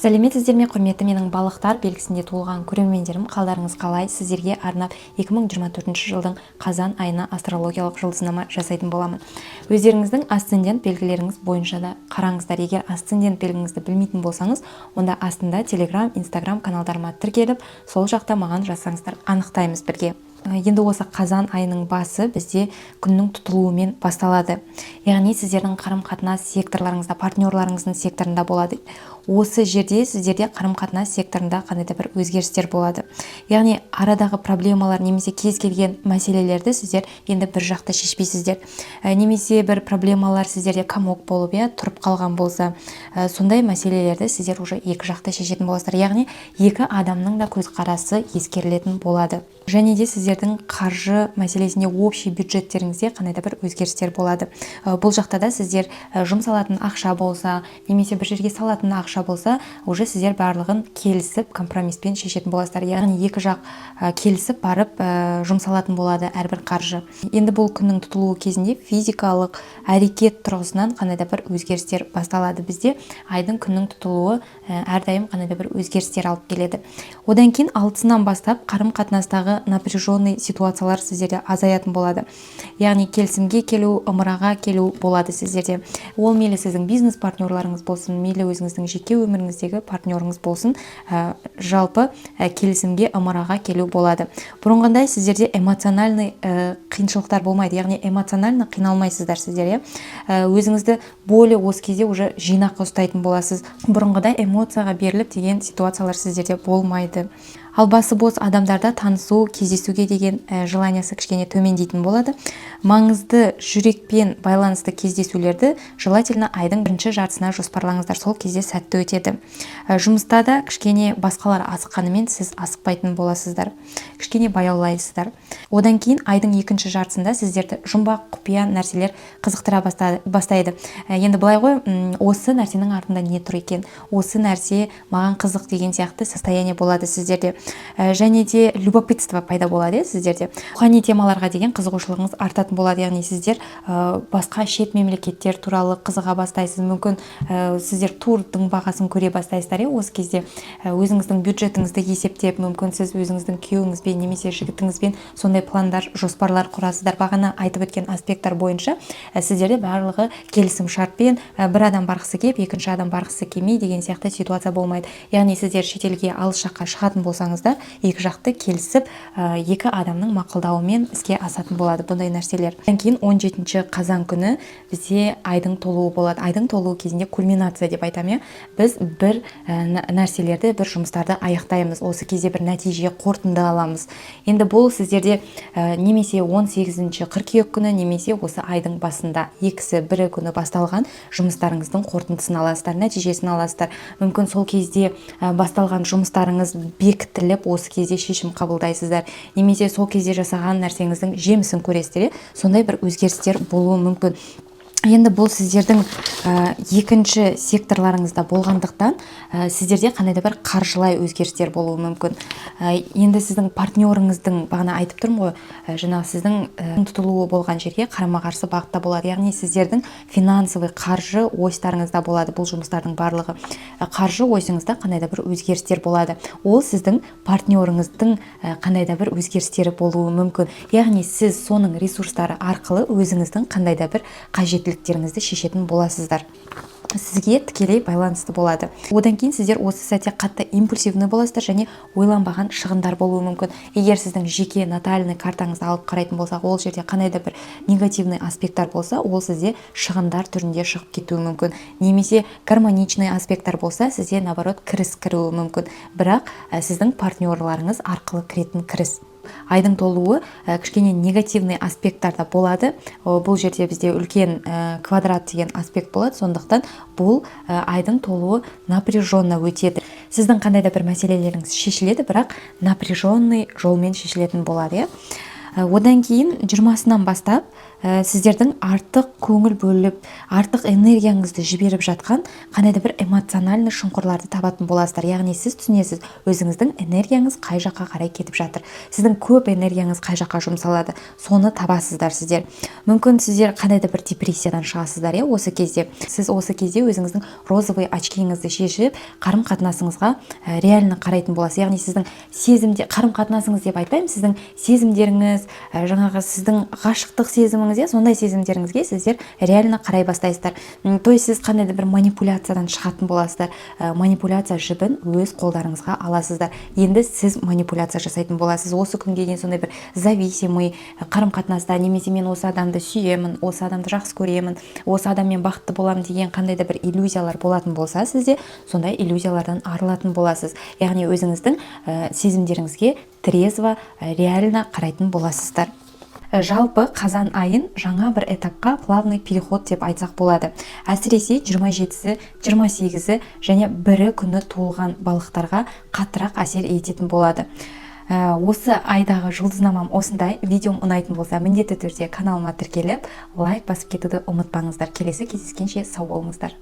Сәлеметсіздер ме, құрметті менің балықтар белгісінде туылған көрермендерім, қалдарыңыз қалай? Сіздерге арнап 2024 жылдың қазан айына астрологиялық жұлдызнама жасайтын боламын. Өздеріңіздің асцендент белгілеріңіз бойынша да қараңыздар. Егер асцендент белгіңізді білмейтін болсаңыз, онда астында Telegram, Instagram каналдарыма тіркеліп, сол жақта маған жазсаңыздар, анықтаймыз бірге. Енді осы қазан айының басы бізде күннің тұтылуымен басталады. Яғни сіздердің қарым-қатынас секторларыңызда, партнерларыңыздың секторында болады. Осы жерде сіздерде қарым-қатынас секторында қандай да бір өзгерістер болады. Яғни арадағы проблемалар немесе кез келген мәселелерді сіздер енді бір жақта шешпейсіздер. Немесе бір проблемалар сіздерде комок болып, тұрып қалған болса, сондай мәселелерді сіздер уже екі жақта шешетін боласыздар. Яғни екі адамның да көзқарасы ескерілетін болады. Және де сіздердің қаржы мәселесінде общий бюджеттеріңізде қандай да бір өзгерістер болады. Бұл жақта да сіздер жұмсалатын ақша болса, немесе бір жерге салатын ақша болса, уже сіздер барлығын келісіп, компромиспен шешетін боласыздар. Яғни екі жақ келісіп барып жұмсалатын болады әрбір қаржы. Енді бұл күннің тұтылуы кезінде физикалық әрекет тұрғысынан қандай да бір өзгерістер басталады. Бізде айдың күннің тұтылуы әрдайым қандай да бір өзгерістер алып келеді. Одан кейін 6-сынан бастап қарым-қатынастағы напряженный ситуациялар сіздерде азаятын болады. Яғни келісімге келу, ымыраға келу болады сіздерде. Ол мейлі сіздің бизнес партнерларыңыз болсын, мейлі өзіңіздің жеке өміріңіздегі партнеріңіз болсын, жалпы келісімге, ымыраға келу болады. Бұрынғандай сіздерде эмоциональный қиыншылықтар болмайды. Яғни эмоционально қиналмайсыздар сіздер. Өзіңізді более осы кезде уже жинақы ұстайтын боласыз. Бұрынғыдай эмоцияға беріліп деген ситуациялар сіздерде болмайды. Ал басы бос адамдарда танысу, кездесуге деген желаниясы кішкене төмендейтін болады. Маңызды жүрекпен байланысты кездесулерді желательно айдың бірінші жартысына жоспарлаңыздар. Сол кезде сәтті өтеді. Жұмыста да кішкене басқалар асыққанымен сіз асықпайтын боласыздар. Кішкене баяулайсыздар. Одан кейін айдың екінші жартысында сіздерді жұмбақ, құпия нәрселер қызықтыра бастайды. Енді былай ғой, осы нәрсенің артында не тұр екен? Осы нәрсе маған қызық деген сияқты состояние болады сіздерде. Және де любопытство пайда болады сіздерде. Рухани темаларға деген қызығушылығыңыз артатын болады. Яғни сіздер басқа шет мемлекеттер туралы қызыға бастайсыз. Мүмкін сіздер турдың бағасын көре бастайсыздар. Осы кезде өзіңіздің бюджетіңізді есептеп, мүмкін сіз өзіңіздің күйеуіңізбен немесе жігітіңізбен сондай пландар, жоспарлар құрасыздар. Бағана айтып өткен аспекттар бойынша сіздерде барлығы келісім шартпен бір адам барғысы келіп, екінші адам барғысы келмей деген сияқты ситуация болмайды. Яғни сіздер шетелге алыс жаққа шығатын болсаңыз, екі жақты келісіп, екі адамның мақұлдауымен іске асатын болады бұндай нәрселер. Одан кейін 17 қазан күні бізде айдың толуы болады. Айдың толуы кезінде кульминация деп айтамын. Біз бір нәрселерді, бір жұмыстарды аяқтаймыз. Осы кезде бір нәтиже, қорытынды аламыз. Енді бұл сіздерде немесе 18 қыркүйек күні, немесе осы айдың басында екісі бірі күні басталған жұмыстарыңыздың қорытындысын аласыздар, нәтижесін аласыздар. Мүмкін сол кезде басталған жұмыстарыңыз бекітіліп, осы кезде шешім қабылдайсыздар. Немесе сол кезде жасаған нәрсеңіздің жемісін көресіздер. Сондай бір өзгерістер болуы мүмкін. Енді бұл сіздердің екінші секторларыңызда болғандықтан сіздерде қандай да бір қаржылай өзгерістер болуы мүмкін. Енді сіздің партнеріңіздің, бағана айтып тұрмын ғой, жаңағы сіздің тұтылуы болған жерге қарама-қарсы бағытта болады. Яғни сіздердің финансовый қаржы ойыстарыңызда болады. Бұл жұмыстардың барлығы қаржы ойысыңызда қандай да бір өзгерістер болады. Ол сіздің партнеріңіздің қандай да бір өзгерістері болуы мүмкін. Яғни сіз соның ресурстары арқылы өзіңіздің қандай да бір қажеттіліктеріңізді шешетін боласыздар. Сізге тікелей байланысты болады. Одан кейін сіздер осы сәтте қатты импульсивный боласыздар және ойланбаған шығындар болуы мүмкін. Егер сіздің жеке натальный картаңызды алып қарайтын болсақ, ол жерде қандай да бір негативный аспекттар болса, ол сізде шығындар түрінде шығып кетуі мүмкін. Немесе гармоничный аспекттар болса, сізде наоборот кіріс кіруі мүмкін. Бірақ сіздің партнерларыңыз арқылы кіретін кіріс. Айдың толуы кішкене негативный аспекттарда болады. Бұл жерде бізде үлкен квадрат деген аспект болады. Сондықтан бұл айдың толуы напряженно өтеді. Сіздің қандай да бір мәселелеріңіз шешіледі, бірақ напряженный жолмен шешілетін болады. Одан кейін 20-сынан бастап сіздердің артық көңіл бөліп, артық энергияңызды жіберіп жатқан қандай да бір эмоциональный шұңқырларды табатын боласыздар. Яғни сіз түсінесіз, өзіңіздің энергияңыз қай жаққа қарай кетіп жатыр. Сіздің көп энергияңыз қай жаққа жұмсалады, соны табасыздар сіздер. Мүмкін сіздер қандай да бір депрессиядан шығасыздар, осы кезде. Сіз осы кезде өзіңіздің розовый очкиіңізді шешіп, қарым-қатынасыңызға реально қарайтын боласыз. Яғни сіздің сезімде, қарым-қатынасыңыз деп айтпаймын, сіздің сезімдеріңіз, жаңағы сіздің ғашықтық сезіміңіз, сондай сезімдеріңізге сіздер реально қарай бастайсыздар. То есть сіз қандай да бір манипуляциядан шығатын боласыздар. Манипуляция жібін өз қолдарыңызға аласыздар. Енді сіз манипуляция жасайтын боласыз. Осы күнге дейін сондай бір зависимый қарым-қатынаста, немесе мен осы адамды сүйемін, осы адамды жақсы көремін, осы адаммен бақытты боламын деген қандай да бір иллюзиялар болатын болса, сізде сондай иллюзиялардан арылатын боласыз. Яғни өзіңіздің сезімдеріңізге трезво, реально қарайтын боласыздар. Жалпы қазан айын жаңа бір этапқа плавный переход деп айтсақ болады. Әсіресе 27-сі, 28-сі және 1 күні туылған балықтарға қаттырақ әсер ететін болады. Осы айдағы жұлдызнамам осындай. Видеом ұнайтын болса, міндетті түрде каналыма тіркеліп, лайк басып кетуді ұмытпаңыздар. Келесі кездескенше сау болыңыздар.